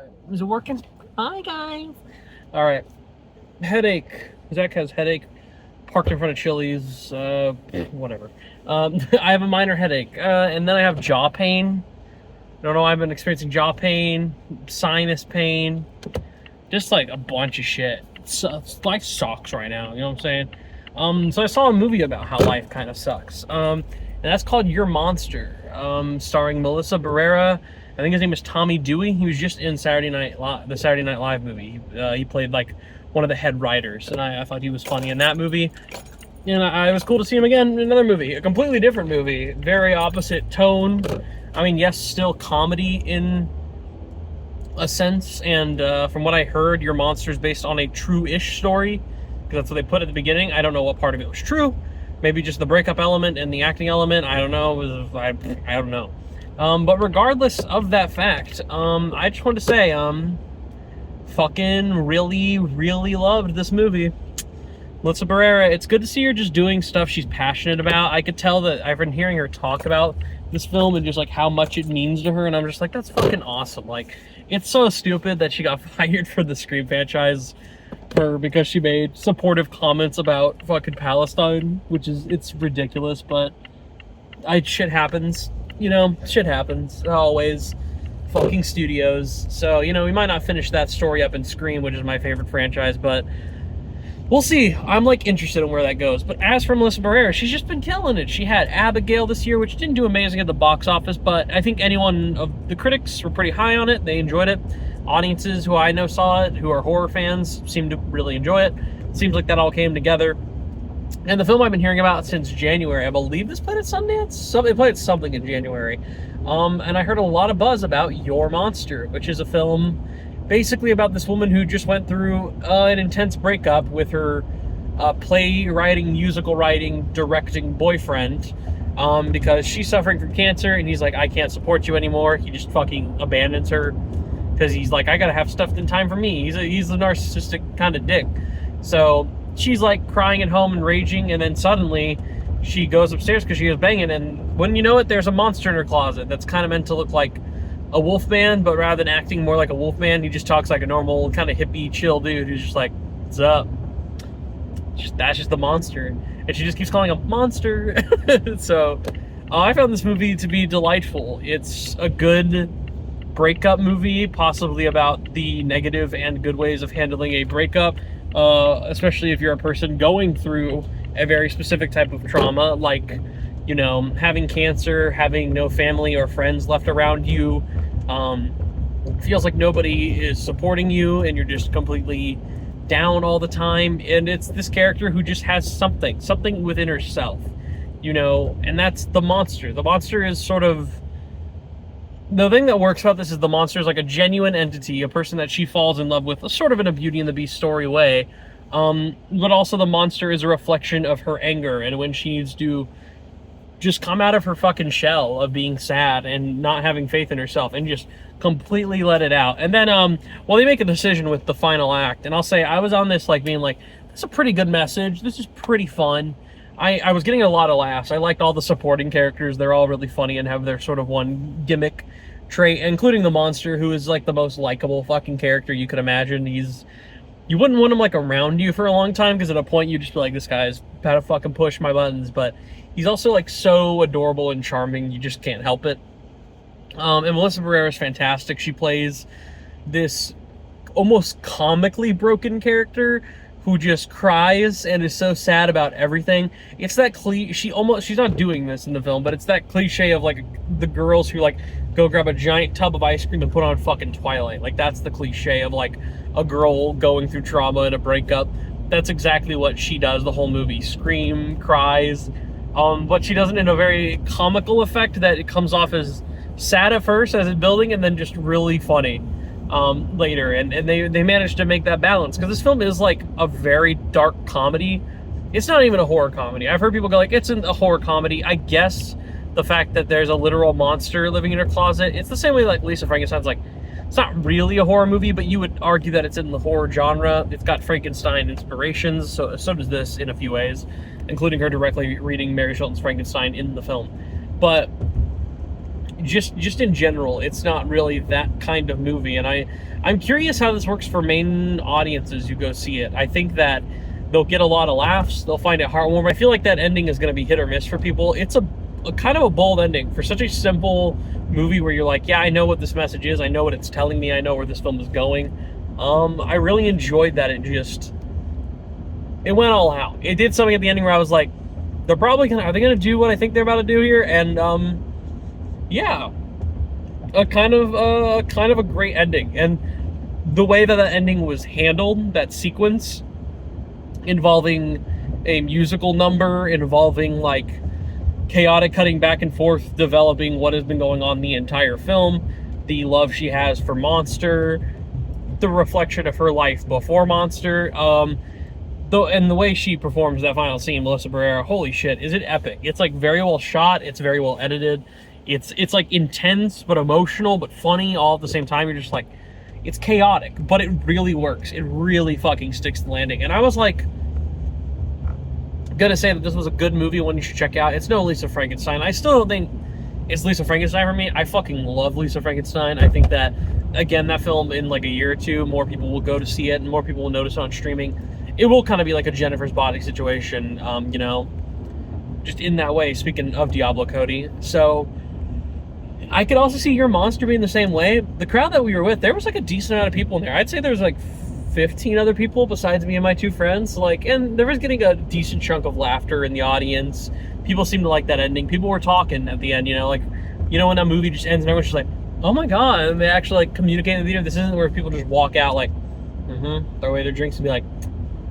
Alright. Is it working? Hi, guys. Alright. Headache. Zach has headache. Parked in front of Chili's. Whatever. I have a minor headache. And then I have jaw pain. I don't know, I've been experiencing jaw pain, sinus pain, just like a bunch of shit. Life sucks right now, you know what I'm saying? So I saw a movie about how life kind of sucks. And that's called Your Monster, starring Melissa Barrera. I think his name is Tommy Dewey. He was just in the Saturday Night Live movie. He played like one of the head writers, and I thought he was funny in that movie. And it was cool to see him again in another movie, a completely different movie, very opposite tone. I mean, yes, still comedy in a sense, and from what I heard, Your Monster is based on a true-ish story, because that's what they put at the beginning. I don't know what part of it was true. Maybe just the breakup element and the acting element. I don't know. I don't know. But regardless of that fact, I just wanted to say, fucking really, really loved this movie. Melissa Barrera, it's good to see her just doing stuff she's passionate about. I could tell that I've been hearing her talk about this film and just like how much it means to her, and I'm just like, that's fucking awesome. Like, it's so stupid that she got fired from the Scream franchise because she made supportive comments about fucking Palestine, it's ridiculous, but shit happens, you know, shit happens, always. Fucking studios. So, you know, we might not finish that story up in Scream, which is my favorite franchise, but we'll see. I'm, like, interested in where that goes. But as for Melissa Barrera, she's just been killing it. She had Abigail this year, which didn't do amazing at the box office, but I think anyone of the critics were pretty high on it. They enjoyed it. Audiences who I know saw it, who are horror fans, seemed to really enjoy it. Seems like that all came together. And the film I've been hearing about since January, I believe this played at Sundance? It played something in January. And I heard a lot of buzz about Your Monster, which is a film basically about this woman who just went through an intense breakup with her playwriting, musical writing, directing boyfriend, because she's suffering from cancer, and he's like, I can't support you anymore. He just fucking abandons her because he's like, I gotta have stuff in time for me. He's a narcissistic kind of dick. So she's like crying at home and raging, and then suddenly she goes upstairs because she was banging, and when you know it, there's a monster in her closet that's kind of meant to look like a wolf man, but rather than acting more like a wolf man, he just talks like a normal kind of hippie chill dude who's just like, what's up? That's just the monster, and she just keeps calling him monster. So I found this movie to be delightful. It's a good breakup movie, possibly about the negative and good ways of handling a breakup, especially if you're a person going through a very specific type of trauma, like, you know, having cancer, having no family or friends left around you. Feels like nobody is supporting you, and you're just completely down all the time. And it's this character who just has something within herself, you know, and that's the monster. The monster is sort of, the thing that works about this is the monster is like a genuine entity, a person that she falls in love with, sort of in a Beauty and the Beast story way. But also the monster is a reflection of her anger, and when she needs to just come out of her fucking shell of being sad and not having faith in herself and just completely let it out. And then, well, they make a decision with the final act, and I'll say I was on this like being like, that's a pretty good message. This is pretty fun. I was getting a lot of laughs. I liked all the supporting characters. They're all really funny and have their sort of one gimmick trait, including the monster, who is like the most likable fucking character you could imagine. You wouldn't want him like around you for a long time, because at a point you'd just be like, this guy's about to fucking push my buttons, but he's also like so adorable and charming, you just can't help it. And Melissa Barrera is fantastic. She plays this almost comically broken character who just cries and is so sad about everything. It's that she's not doing this in the film, but it's that cliche of like the girls who like go grab a giant tub of ice cream and put on fucking Twilight. Like, that's the cliche of like a girl going through trauma and a breakup. That's exactly what she does the whole movie. Scream, cries, but she does it in a very comical effect that it comes off as sad at first as it's building, and then just really funny later. And they managed to make that balance, because this film is like a very dark comedy. It's not even a horror comedy. I've heard people go like, it's a horror comedy. I guess the fact that there's a literal monster living in her closet, it's the same way like Lisa Frankenstein's like, it's not really a horror movie, but you would argue that it's in the horror genre. It's got Frankenstein inspirations, so does this in a few ways, including her directly reading Mary Shelley's Frankenstein in the film. But just in general, it's not really that kind of movie. And I'm curious how this works for main audiences who go see it. I think that they'll get a lot of laughs. They'll find it heartwarming. I feel like that ending is going to be hit or miss for people. It's a kind of a bold ending for such a simple movie where you're like, yeah, I know what this message is. I know what it's telling me. I know where this film is going. I really enjoyed that. It went all out. It did something at the ending where I was like, are they gonna do what I think they're about to do here? And yeah, a kind of a great ending. And the way that ending was handled, that sequence involving a musical number, involving like chaotic cutting back and forth, developing what has been going on the entire film, the love she has for Monster, the reflection of her life before Monster, and the way she performs that final scene, Melissa Barrera, holy shit, is it epic. It's like very well shot, it's very well edited, it's like intense but emotional but funny all at the same time. You're just like, it's chaotic, but it really works. It really fucking sticks the landing. And I was like, gonna say that this was a good movie, one you should check out. It's no Lisa Frankenstein. I still don't think it's Lisa Frankenstein for me. I fucking love Lisa Frankenstein. I think that, again, that film in like a year or two, more people will go to see it and more people will notice it on streaming. It will kind of be like a Jennifer's Body situation, just in that way, speaking of Diablo Cody. So I could also see Your Monster being the same way. The crowd that we were with, there was like a decent amount of people in there. I'd say there was like 15 other people besides me and my two friends. And there was getting a decent chunk of laughter in the audience. People seemed to like that ending. People were talking at the end, when that movie just ends and everyone's just like, oh my god, and they actually like communicate in the theater. This isn't where people just walk out like, throw away their drinks and be like,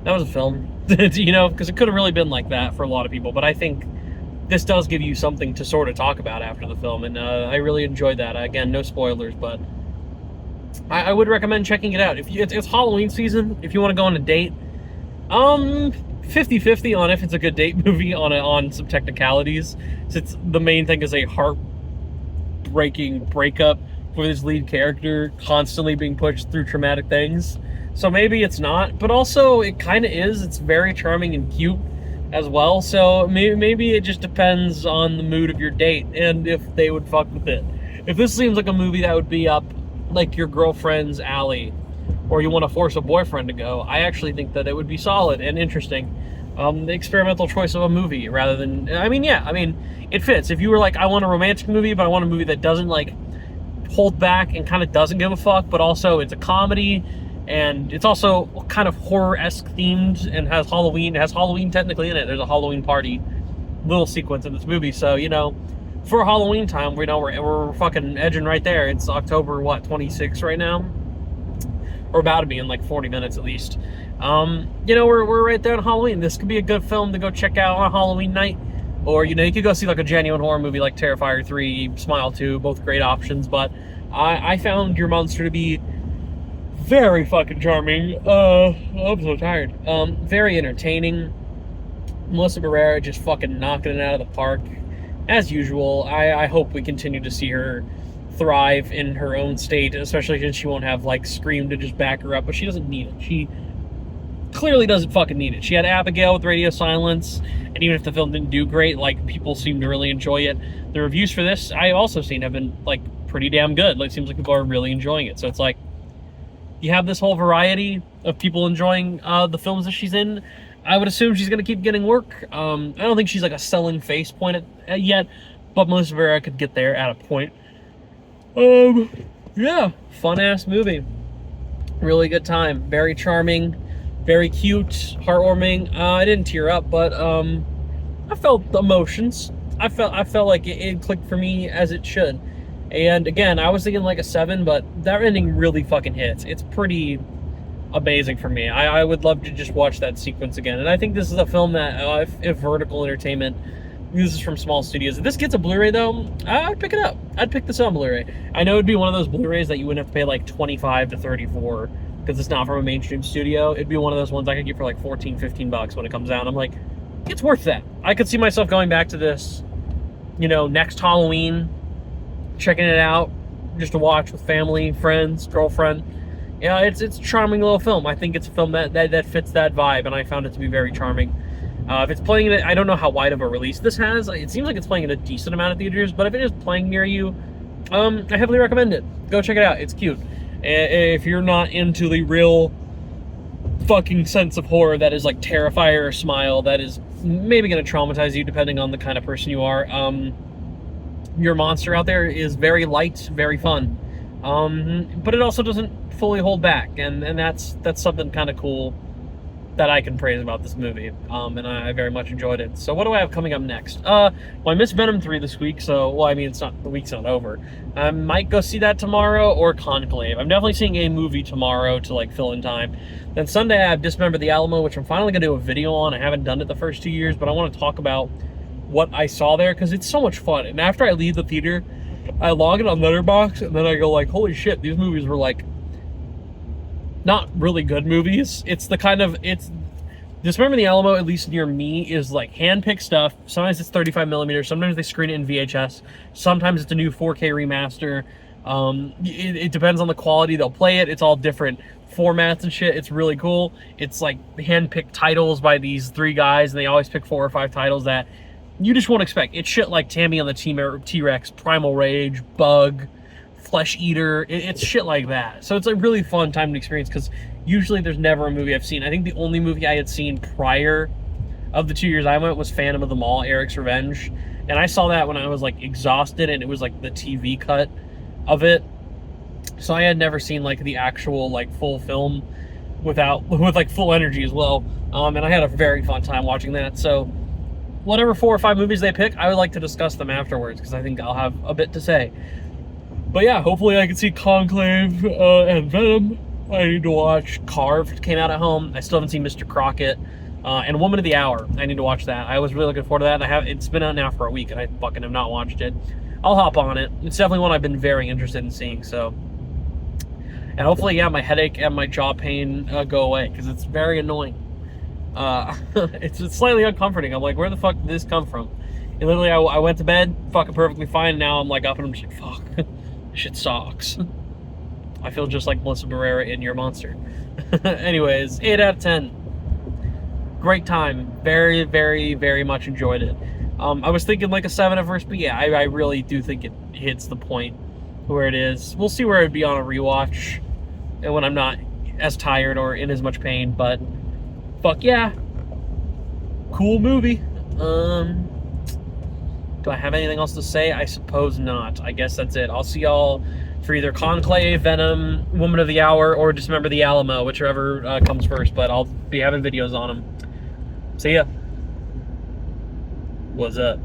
that was a film. Because it could have really been like that for a lot of people. But I think this does give you something to sort of talk about after the film, and I really enjoyed that. Again, no spoilers, but I would recommend checking it out. It's Halloween season. If you want to go on a date, 50-50 on if it's a good date movie on some technicalities. Since the main thing is a heartbreaking breakup for this lead character constantly being pushed through traumatic things. So maybe it's not, but also it kind of is. It's very charming and cute as well. So maybe it just depends on the mood of your date and if they would fuck with it. If this seems like a movie that would be up like your girlfriend's alley, or you want to force a boyfriend to go, I actually think that it would be solid and interesting. The experimental choice of a movie rather than, it fits. If you were like, I want a romantic movie, but I want a movie that doesn't like hold back and kind of doesn't give a fuck, but also it's a comedy and it's also kind of horror-esque themed and has Halloween technically in it. There's a Halloween party little sequence in this movie. So, for Halloween time, we're fucking edging right there. It's October, 26 right now? We're about to be in like 40 minutes at least. We're right there on Halloween. This could be a good film to go check out on a Halloween night. Or, you could go see like a genuine horror movie like Terrifier 3, Smile 2, both great options. But I found Your Monster to be very fucking charming. I'm so tired. Very entertaining. Melissa Barrera just fucking knocking it out of the park. As usual, I hope we continue to see her thrive in her own state, especially since she won't have like Scream to just back her up, but she doesn't need it. She clearly doesn't fucking need it. She had Abigail with Radio Silence, and even if the film didn't do great, like, people seem to really enjoy it. The reviews for this I've also seen have been like pretty damn good. Like, it seems like people are really enjoying it. So it's like you have this whole variety of people enjoying the films that she's in. I would assume she's going to keep getting work. I don't think she's like a selling face point yet, but Melissa Barrera could get there at a point. Yeah, fun-ass movie. Really good time. Very charming, very cute, heartwarming. I didn't tear up, but I felt the emotions. I felt like it clicked for me as it should. And again, I was thinking like a 7, but that ending really fucking hits. It's pretty amazing for me. I would love to just watch that sequence again. And I think this is a film that, if Vertical Entertainment, this is from small studios. If this gets a Blu-ray though, I'd pick it up. I'd pick this on Blu-ray. I know it'd be one of those Blu-rays that you wouldn't have to pay like $25 to $34 because it's not from a mainstream studio. It'd be one of those ones I could get for like $14-15 when it comes out. I'm like, it's worth that. I could see myself going back to this, next Halloween, checking it out just to watch with family, friends, girlfriend. Yeah, it's a charming little film. I think it's a film that fits that vibe, and I found it to be very charming. If it's playing I don't know how wide of a release this has. It seems like it's playing in a decent amount of theaters, but if it is playing near you, I heavily recommend it. Go check it out. It's cute. If you're not into the real fucking sense of horror that is like Terrifier or Smile, that is maybe going to traumatize you depending on the kind of person you are, your monster out there is very light, very fun. But it also doesn't fully hold back, and that's something kind of cool that I can praise about this movie, and I very much enjoyed it. So what do I have coming up next? Well, I missed Venom 3 this week, so, well, I mean, the week's not over. I might go see that tomorrow, or Conclave. I'm definitely seeing a movie tomorrow to, like, fill in time. Then Sunday, I have Dismember the Alamo, which I'm finally going to do a video on. I haven't done it the first 2 years, but I want to talk about what I saw there, because it's so much fun. And after I leave the theater, I log it on Letterboxd, and then I go like, holy shit, these movies were, like, not really good movies. It's the kind of, Dismember the Alamo, at least near me, is like hand-picked stuff. Sometimes it's 35mm, sometimes they screen it in VHS, sometimes it's a new 4K remaster. It depends on the quality they'll play it. It's all different formats and shit. It's really cool. It's like hand-picked titles by these 3 guys, and they always pick 4 or 5 titles that you just won't expect. It's shit like Tammy and the T-Rex, Primal Rage, Bug, Flesh Eater. It's shit like that. So it's a really fun time to experience, because usually there's never a movie I've seen. I think the only movie I had seen prior of the 2 years I went was Phantom of the Mall, Eric's Revenge. And I saw that when I was like exhausted, and it was like the TV cut of it. So I had never seen like the actual like full film with like full energy as well. And I had a very fun time watching that. So whatever 4 or 5 movies they pick, I would like to discuss them afterwards, because I think I'll have a bit to say. But yeah, hopefully I can see Conclave and Venom. I need to watch Carved, came out at home. I still haven't seen Mr. Crockett. And Woman of the Hour, I need to watch that. I was really looking forward to that. It's been out now for a week, and I fucking have not watched it. I'll hop on it. It's definitely one I've been very interested in seeing, so. And hopefully, yeah, my headache and my jaw pain go away, because it's very annoying. It's slightly uncomforting. I'm like, where the fuck did this come from? And literally, I went to bed, fucking perfectly fine, and now I'm like up and I'm just like, fuck, this shit sucks. I feel just like Melissa Barrera in Your Monster. Anyways, 8 out of 10. Great time. Very, very, very much enjoyed it. I was thinking like a 7 at first, but yeah, I really do think it hits the point where it is. We'll see where it'd be on a rewatch, and when I'm not as tired or in as much pain, but fuck yeah. Cool movie. Do I have anything else to say? I suppose not. I guess that's it. I'll see y'all for either Conclave, Venom, Woman of the Hour, or Dismember the Alamo, whichever comes first, but I'll be having videos on them. See ya. What's up?